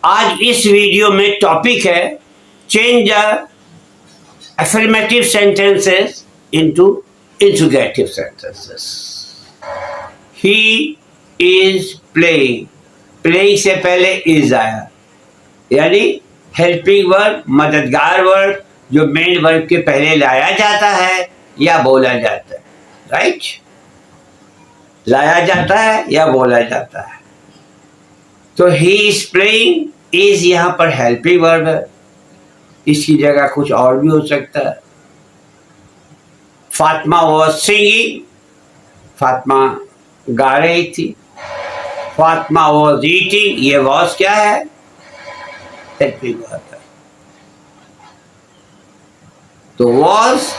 आज इस वीडियो में टॉपिक है change the affirmative sentences into interogative sentences. He is playing. Playing से पहले is आया, यानी हेल्पिंग वर्ब, मददगार वर्ब जो मेन वर्ब के पहले लाया जाता है या बोला जाता है. राइट, लाया जाता है या बोला जाता है. तो ही इज प्लेइंग, इज यहाँ पर हेल्पिंग वर्ब है, इसकी जगह कुछ और भी हो सकता है. फातिमा वॉज सिंगिंग, फातिमा गा रही थी. फातिमा वॉज ईटिंग, ये वॉज क्या है? हेल्पिंग वर्ब है. तो was,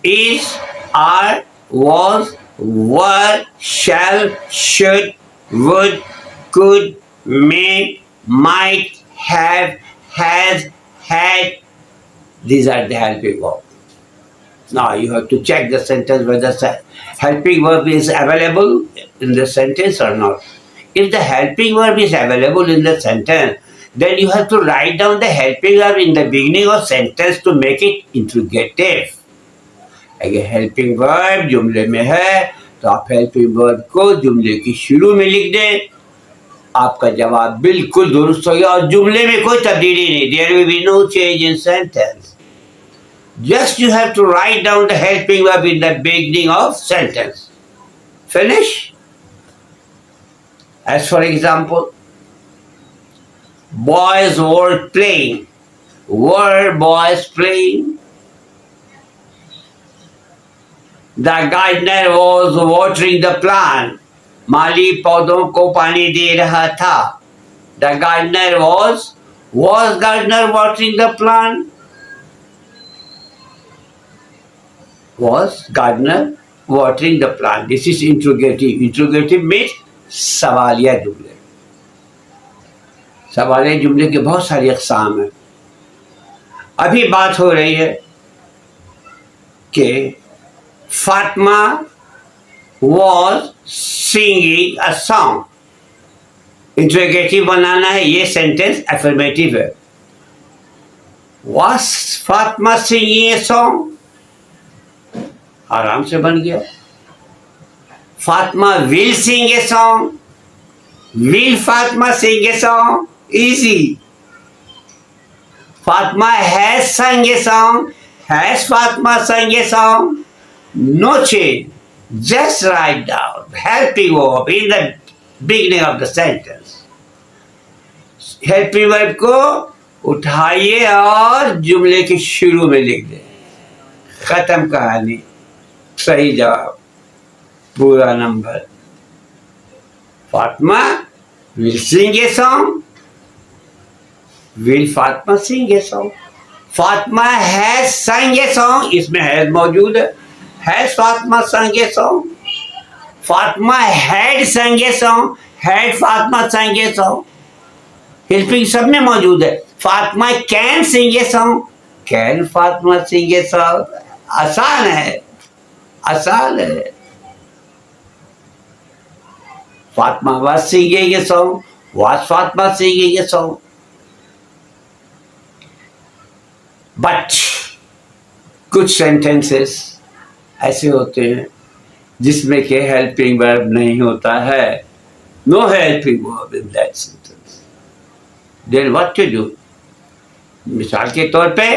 is, are, was, were, shall, should, would, could, may, might, have, has, had. These are the helping verbs. Now you have to check the sentence whether helping verb is available in the sentence or not. If the helping verb is available in the sentence, then you have to write down the helping verb in the beginning of sentence to make it interrogative. अगर helping verb जुमले में है तो आप helping verb को जुमले की शुरू में लिख दें. आपका जवाब बिल्कुल दुरुस्त हो गया और जुमले में कोई तब्दीली नहीं. There will be no change in sentence. Just you have to write down the helping verb in the beginning of sentence. Finish? As for example, boys were playing. Were boys playing? The gardener was watering the plant. माली पौधों को पानी दे रहा था. The gardener was gardener watering the plant? Was gardener watering the plant? This is interrogative. Interrogative means सवालिया जुमले. सवालिया जुमले के बहुत सारी अक़साम हैं. अभी बात हो रही है कि Fatima was singing a song. Interrogative बनाना है, ये सेंटेंस अफर्मेटिव है. Was Fatima singing a song? आराम से बन गया. Fatima will sing a song. Will Fatima sing a song? Easy. Fatima has sung a song. Has Fatima sung a song? No change. Just write down helping verb in the beginning of the sentence. Helping verb को उठाइए और जुमले के शुरू में लिख दें. खत्म कहानी. सही जवाब, पूरा number. Fatima will sing a song. Will Fatima sing a song? Fatima has sung a song. इसमें has मौजूद है. Has Fatima sung a song? Fatima had sung a song. Had Fatima sung a song? Helping सब में मौजूद है. Fatima can sing a song. Can Fatima sing a song? आसान है, आसान है. Fatima was singing a song. Was Fatima singing a song. But कुछ सेंटेंसेस ऐसे होते हैं जिसमें के हेल्पिंग वर्ब नहीं होता है. No helping verb in that sentence. Then what to do? मिसाल के तौर पे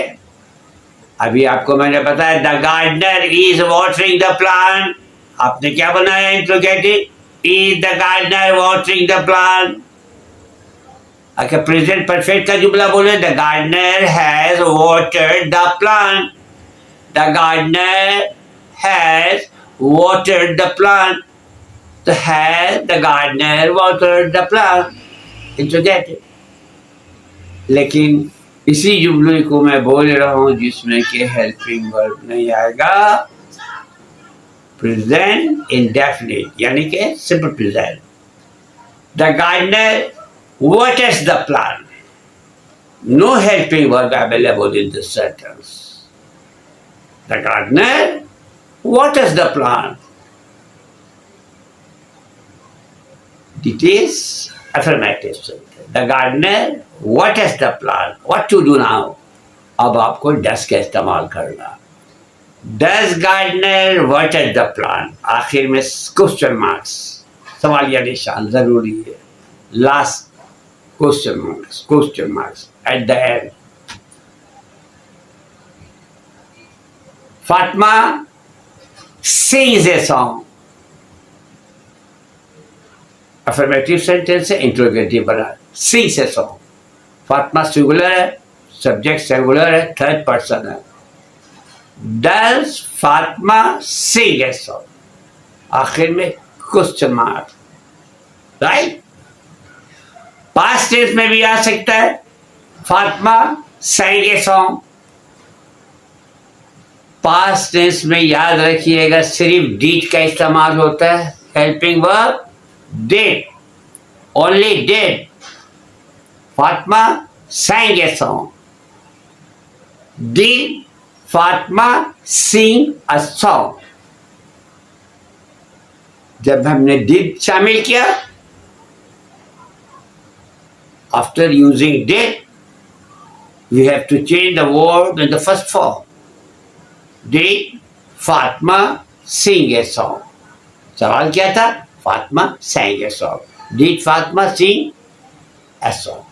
अभी आपको मैंने बताया the gardener is watering the plant. आपने क्या बनाया? Interrogative. Is the gardener watering the plant. अगर प्रेजेंट परफेक्ट का जुमला बोले the gardener has watered the plant. The gardener has watered the plant. तो has the gardener watered the plant. Interrogative. लेकिन इसी जुमले को मैं बोल रहा हूं जिसमें कि हेल्पिंग वर्ब नहीं आएगा. प्रेजेंट इंडेफिनिट यानी कि simple present. The gardener waters the plant. No helping verb available in this sentence. The gardener waters the plant. It is Affirmative sentence. The gardener, what is the plan? What to do now? अब आपको डस का इस्तेमाल करना. Does gardener, what is the plan? आखिर में question marks, सवालिया निशान जरूरी है. Last question marks at the end. Fatma sings a song. Affirmative sentence है, interrogative बना. Sings a song. Fatma singular है, subject singular है, third person है. Does Fatma sing a song? आखिर में question mark. Right? Past tense में भी आ सकता है. Fatima sang a song. Past tense में याद रखिएगा सिर्फ did का इस्तेमाल होता है. Helping verb did, only did. Fatima sang a song. Did Fatima sing a song? जब हमने did शामिल किया, after using did, we have to change the word in the first form. Did Fatma sing a song? सवाल क्या था? Fatma sang a song. Did Fatma sing a song?